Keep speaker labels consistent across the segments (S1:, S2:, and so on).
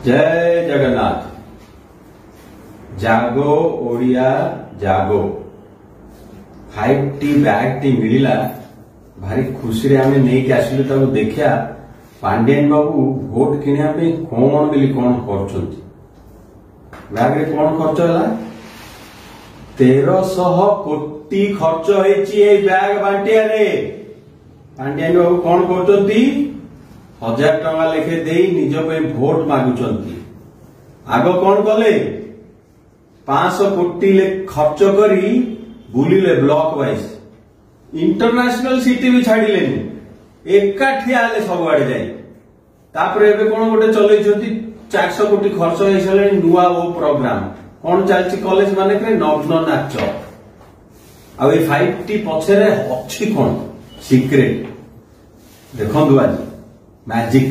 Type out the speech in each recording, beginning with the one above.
S1: जय जगन्नाथ। जागो ओडिया जागो 5T बैग टी मिला भारी खुशी रे आमे नहीं के आसिलु ताको देखिया पांडियन बाबू भोट किनिया पे कोन मिली कोन करछंती बैग रे कोन खर्च होला 1300 कोटी खर्च होईची ए बैग बांटिया रे। पांडियन बाबू कोन करछंती 1000 टका लेखे दे निज पे भोट मागुचंती। आगो कोन कले 500 कोटी ले खर्च करी बुलिले ब्लॉक वाइज इंटरनेशनल सिटी भी छाड़िलेनी एकाठी आले सब आड़े जाई। तापर एबे कोन गोटे चलैछंती 400 कोटी खर्च होई सलेनी नुवा ओ प्रोग्राम कोन चालची कॉलेज माने के नग्न नाच। आ ए 5T पछरे अछि कोन सीक्रेट देखंदु आज मैजिक।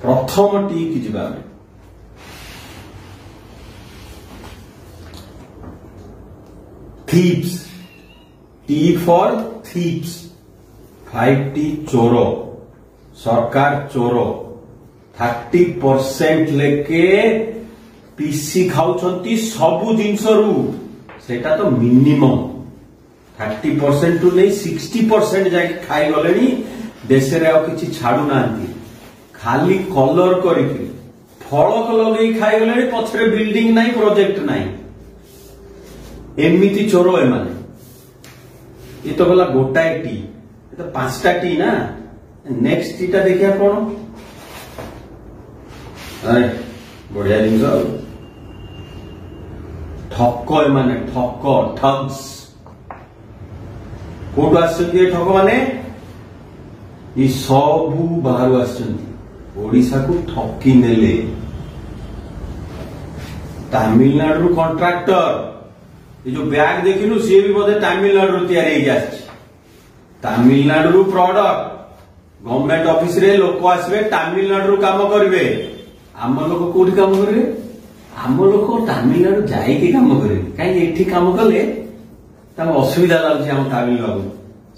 S1: प्रथम टी की जिबा thieves T for thieves 5T चोर सरकार चोर 30% लेके पीसी खाउछंती सबु जिंसरू सेटा तो मिनिमम 30% टू नहीं 60% जाके खाई गलेनी। देश रे आ किछि छाडू नांती खाली कलर करिकि फलक लगेई खाई गलेनी पछरे बिल्डिंग नाही प्रोजेक्ट नाही एमिति चोर ए माने। ये तो गला गोटाए टी ये तो 5टा टी ना। नेक्स्ट टी टा देखिया कोन अरे बढ़िया जिंस ठक ए माने ठक ठग्स कोटु आछंती ठक माने ई सबु बाहर आछंती ओडिसा को ठकी नेले। तमिलनाडु कॉन्ट्रैक्टर ये जो बैग देखिनु सी भी बोधे तमिलनाडु तैयारी हे जाछि। तमिलनाडु प्रोडक्ट गवर्नमेंट ऑफिस रे लोक आसबे तमिलनाडु काम करबे। आम लोक कोठी काम करबे आम लोक तमिलनाडु जाई के काम करबे काई एठी काम कले तम असुविधा लाଗୁଛି हम तमिलनाडु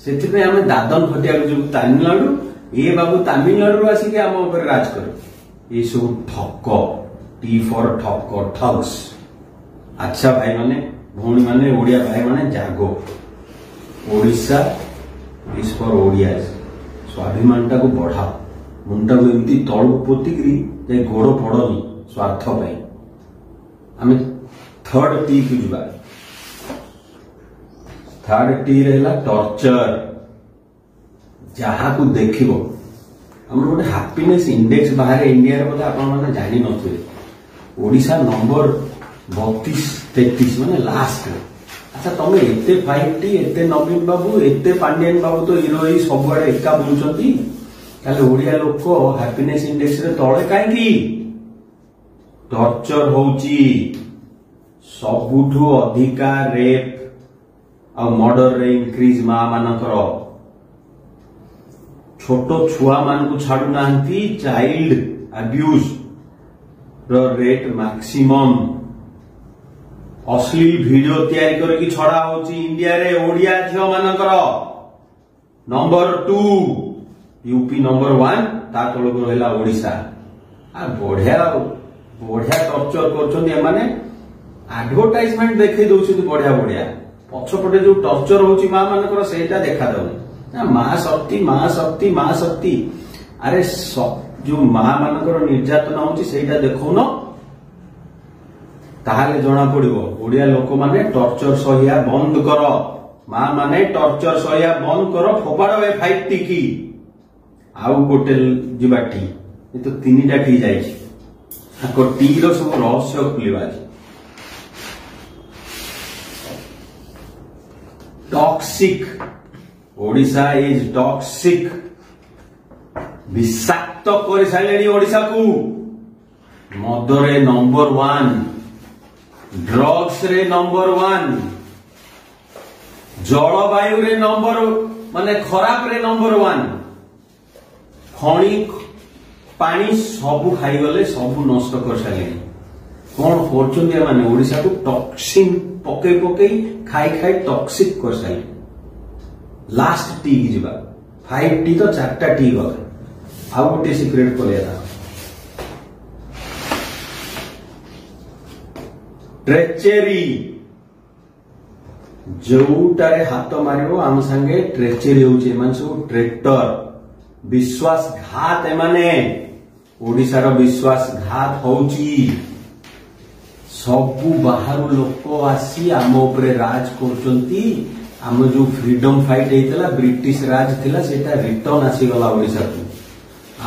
S1: सेति पे हम दादन फटिया जो तमिलनाडु ये बाबू तमिलनाडु आसी के हम ऊपर राज कर ये सब ठक टी फॉर ठक ठग्स। अच्छा भाई माने भौणी माने ओडिया भाई माने जागो ओडिसा इज फॉर ओडियाज स्वाभिमान को बढ़ाओ मुंडा को एमती तळु पोतिकरी जे गोड़ पड़नी स्वार्थ पाई। आमे थर्ड टी को जुबा थर्ड टी रहला टॉर्चर जहा को देखिबो हमर गोटे हैप्पीनेस इंडेक्स बाहर इंडिया रे बोले आपण माने जानि नथिबे ओडिसा नंबर 32-33 माने लास्ट। अच्छा तमे एते 5T एते नवीन बाबू एते पांडियन बाबू तो हिरो ही सब आड़े एका बुलुचंती ताले ओडिया लोक हैप्पीनेस इंडेक्स रे तळे काई की टॉर्चर होउची सबुठु अधिका रेप आ मर्डर रे इंक्रीज मा मानकर छोटो छुआ मान को छाडू नांती चाइल्ड अब्यूज रो रेट मैक्सिमम अश्लील वीडियो तैयारी करके छड़ा होची इंडिया रे ओडिया झियो मानकर नंबर 2 यूपी नंबर 1 ता तळ को रहला ओडिसा। आ बढ़िया बढ़िया टॉर्चर करछन ए माने एडवर्टाइजमेंट देखै दउछन बढ़िया बढ़िया पछपटे जो टॉर्चर होची मा मानकर सेटा देखा दउनी ना मां शक्ति मां शक्ति मां शक्ति। अरे जो मां मानकर निर्यातन होची सेटा देखौ न ताहाले जना पड़िबो ओडिया लोक माने टॉर्चर सहिया बंद कर मां माने टॉर्चर सहिया बंद कर फोपाड़ो ए 5T की आउ गोटे जिबाटी ये तो तीनटा टी जाइछि आको टी रो सब रहस्य खुलिबा टॉक्सिक ओडिसा इज टॉक्सिक विषाक्त कर साइलेनी ओडिसा को मद रे नंबर 1 ड्रग्स रे नंबर 1 जलवायु रे नंबर माने खराब रे नंबर 1 खणी पानी सबु खाई गले सबु नष्ट कर साइलेनी। कौन करछन माने ओडिसा को टॉक्सिन पके पके खाई खाई टॉक्सिक कर साइलेनी। लास्ट टी की जिबा 5T तो 4टा टी गले। आउ गोटे सिक्रेट कहले ट्रेचेरी जोटारे हाथ मारिबो आम संगे ट्रेचेरी होउचे मन सब ट्रेक्टर विश्वासघात एमाने ओडिशार विश्वासघात होउची सबु बाहर लोक आसी आम उपरे राज करचंती आम जो फ्रीडम फाइट हेतला ब्रिटिश राज थिला सेटा रिटर्न आसी गला ओडिसा को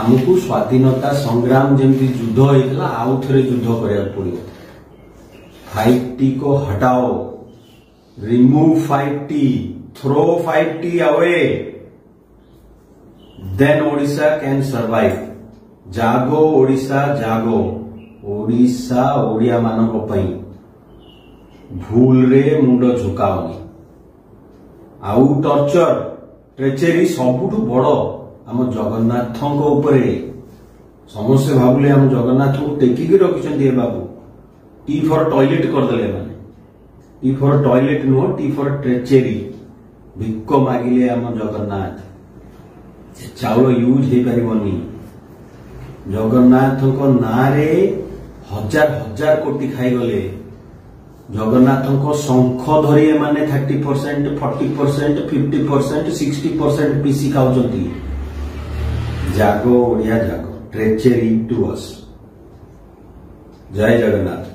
S1: आमको स्वाधीनता संग्राम जमती युद्ध होता आउ थे युद्ध करा पड़ो 5T को हटाओ remove 5T throw 5T away then Odisha can survive जागो ओडिशा जागो ओडिशा ओडिया मानक पई भूल रे मुंड झुकाओनी आउ टर्चर ट्रेचेरी सबुठु बड़ आम जगन्नाथ समस्ते भाविले आम जगन्नाथ को टेकिकी रखिंट बाबू टी फॉर टॉयलेट करदे माने टी फॉर टॉयलेट नुह टी फॉर ट्रेचेरी भिक्क मागिले आम जगन्नाथ चाउल यूज हो पारनी जगन्नाथ ना हजार हजार कोटी खाईगले जगन्नाथ शंख धरी माने 30% 40% 50% 60% पीसी खाऊं जागो ओडिया जागो ट्रेचेरी टू अस जय जगन्नाथ।